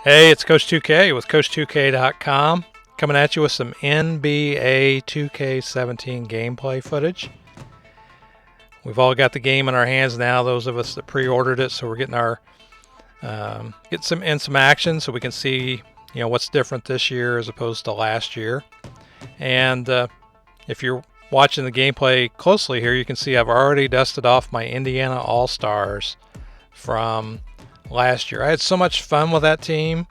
Hey, it's Coach 2K with Coach2K.com coming at you with some NBA2K17 gameplay footage. We've all got the game in our hands now, those of us that pre-ordered it, so we're getting our some action so we can see what's different this year as opposed to last year. And if you're watching the gameplay closely here, you can see I've already dusted off my Indiana All-Stars from last year. I had so much fun with that team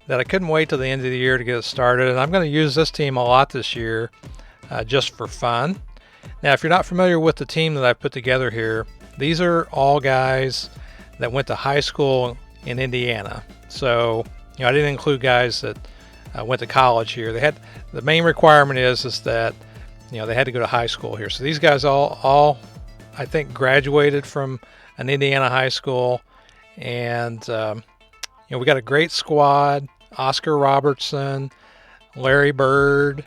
that I couldn't wait till the end of the year to get it started, and I'm going to use this team a lot this year just for fun. Now, if you're not familiar with the team that I put together here, these are all guys that went to high school in Indiana. So, I didn't include guys that went to college here. They had the main requirement is that they had to go to high school here. So these guys all I think graduated from an Indiana high school, and we got a great squad. Oscar Robertson, Larry Bird,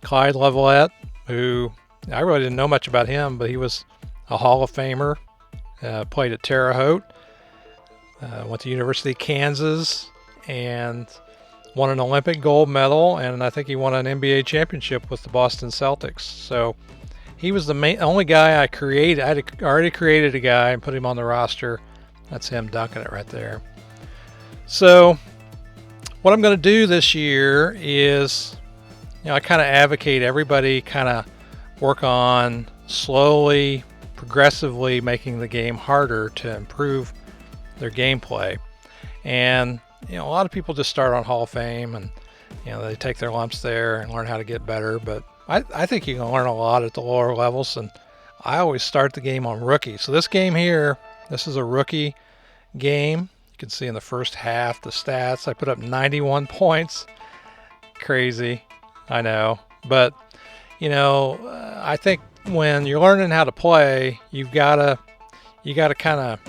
Clyde Levelette, who I really didn't know much about him, but he was a Hall of Famer. Played at Terre Haute, went to University of Kansas, and won an Olympic gold medal, and I think he won an NBA championship with the Boston Celtics. So he was the only guy I created. I had already created a guy and put him on the roster. That's him dunking it right there. So what I'm going to do this year is, I kind of advocate everybody kind of work on slowly, progressively making the game harder to improve their gameplay. And a lot of people just start on Hall of Fame and they take their lumps there and learn how to get better. But I think you can learn a lot at the lower levels, and I always start the game on rookie. So this game here, this is a rookie game. You can see in the first half the stats. I put up 91 points. Crazy, I know. But I think when you're learning how to play, you gotta kind of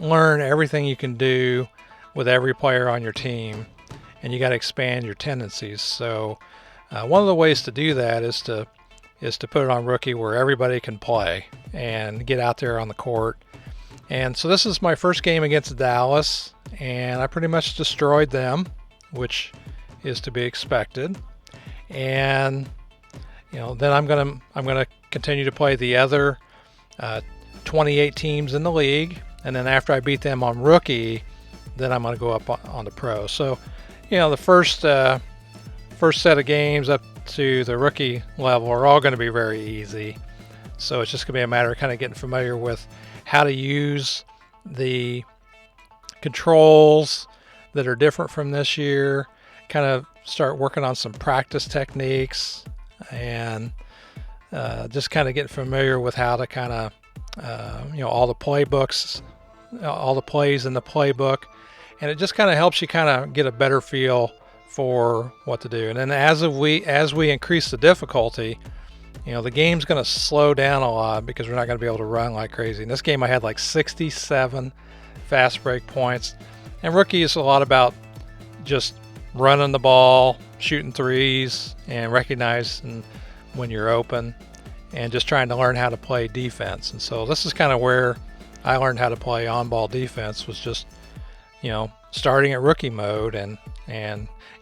learn everything you can do with every player on your team, and you got to expand your tendencies. So one of the ways to do that is to put it on rookie where everybody can play and get out there on the court. And so this is my first game against Dallas, and I pretty much destroyed them, which is to be expected. And then I'm gonna continue to play the other 28 teams in the league, and then after I beat them on rookie, then I'm going to go up on the pro. So, the first set of games up to the rookie level are all going to be very easy. So it's just going to be a matter of kind of getting familiar with how to use the controls that are different from this year, kind of start working on some practice techniques, and just kind of get familiar with how to kind of, all the playbooks, all the plays in the playbook. And it just kind of helps you kind of get a better feel for what to do. And then as we increase the difficulty, the game's going to slow down a lot because we're not going to be able to run like crazy. In this game, I had like 67 fast break points. And rookie is a lot about just running the ball, shooting threes, and recognizing when you're open, and just trying to learn how to play defense. And so this is kind of where I learned how to play on-ball defense, was just starting at rookie mode and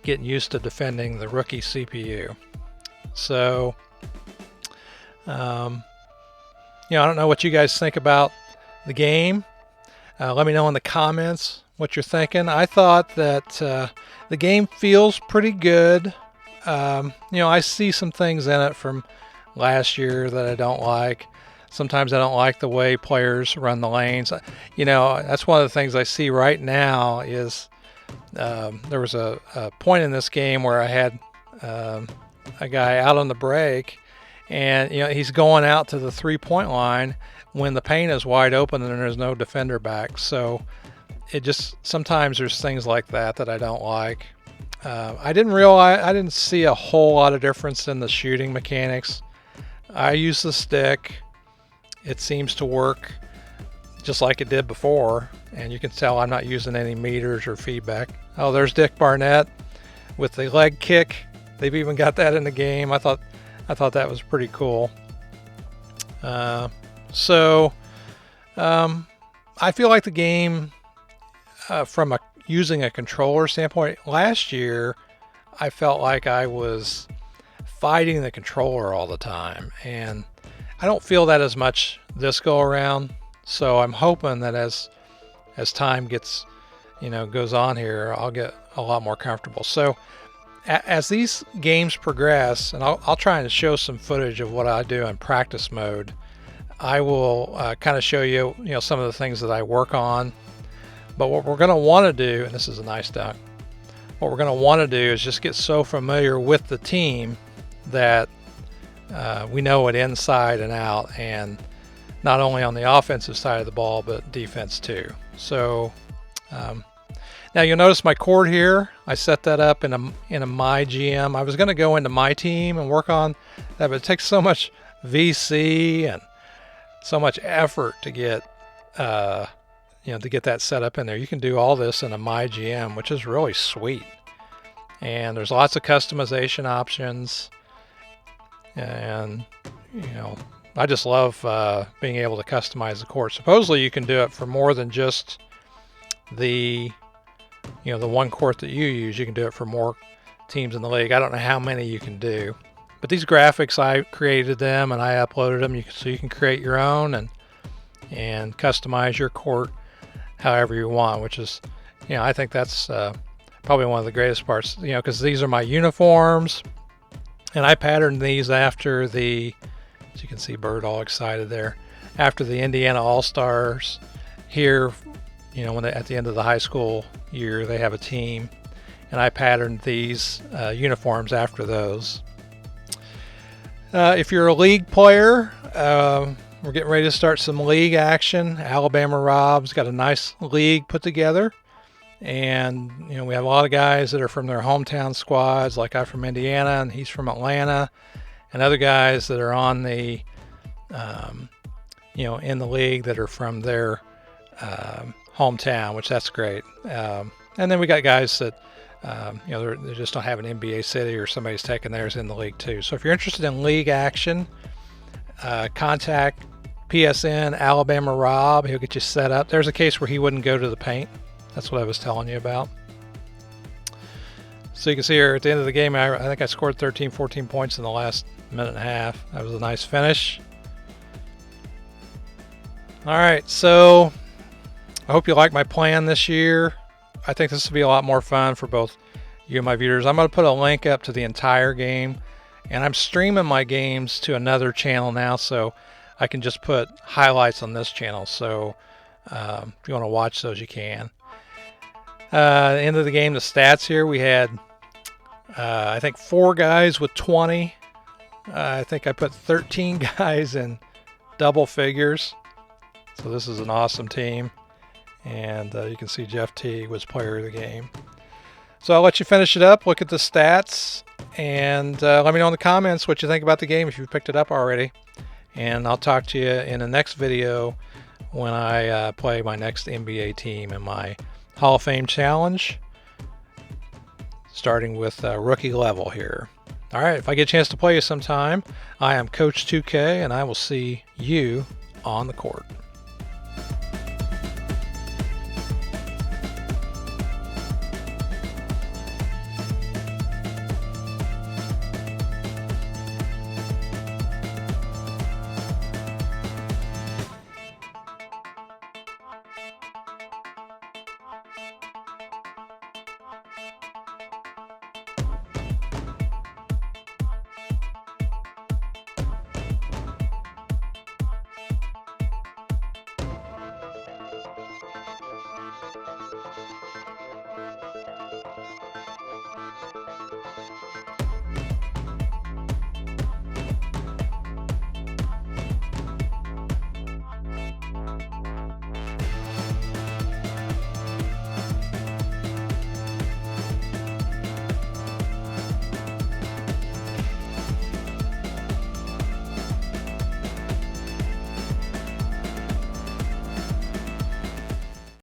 getting used to defending the rookie CPU. So, I don't know what you guys think about the game. Let me know in the comments what you're thinking. I thought that the game feels pretty good. I see some things in it from last year that I don't like. Sometimes I don't like the way players run the lanes. That's one of the things I see right now is there was a point in this game where I had a guy out on the break, and he's going out to the three-point line when the paint is wide open and there's no defender back. So it just, sometimes there's things like that I don't like. I didn't see a whole lot of difference in the shooting mechanics. I use the stick. It seems to work just like it did before, and you can tell I'm not using any meters or feedback. Oh, there's Dick Barnett with the leg kick. They've even got that in the game. I thought that was pretty cool. I feel like the game from a using a controller standpoint, last year I felt like I was fighting the controller all the time, and I don't feel that as much this go around. So I'm hoping that as time gets, goes on here, I'll get a lot more comfortable. So as these games progress, and I'll try and show some footage of what I do in practice mode, I will kind of show you, some of the things that I work on. But what we're going to want to do, and this is a nice duck, what we're going to want to do is just get so familiar with the team that we know it inside and out, and not only on the offensive side of the ball, but defense too. So now you'll notice my court here. I set that up in a my GM. I was going to go into my team and work on that, but it takes so much VC and so much effort to get to get that set up in there. You can do all this in a my GM, which is really sweet. And there's lots of customization options, and I just love being able to customize the court. Supposedly you can do it for more than just the the one court that you use. You can do it for more teams in the league. I don't know how many you can do, but these graphics, I created them and I uploaded them, so you can create your own and customize your court however you want, which is, I think that's probably one of the greatest parts, because these are my uniforms, and I patterned these after as you can see Bird all excited there, after the Indiana All-Stars here, when at the end of the high school year, they have a team, and I patterned these uniforms after those. If you're a league player, we're getting ready to start some league action. Alabama Rob's got a nice league put together, and we have a lot of guys that are from their hometown squads, like I'm from Indiana and he's from Atlanta, and other guys that are on the in the league that are from their hometown, which that's great. And then we got guys that they just don't have an NBA city, or somebody's taking theirs in the league too. So if you're interested in league action, contact PSN Alabama Rob. He'll get you set up. There's a case where he wouldn't go to the paint. That's what I was telling you about. So you can see here at the end of the game, I think I scored 14 points in the last minute and a half. That was a nice finish. All right, so I hope you like my plan this year. I think this will be a lot more fun for both you and my viewers. I'm going to put a link up to the entire game, and I'm streaming my games to another channel now, so I can just put highlights on this channel. So if you want to watch those, you can. End of the game, the stats here, we had I think 4 guys with 20. I think I put 13 guys in double figures. So this is an awesome team. And you can see Jeff T was player of the game. So I'll let you finish it up, look at the stats, and let me know in the comments what you think about the game if you've picked it up already. And I'll talk to you in the next video when I play my next NBA team in my Hall of Fame challenge, starting with rookie level here. All right, if I get a chance to play you sometime, I am Coach 2K, and I will see you on the court.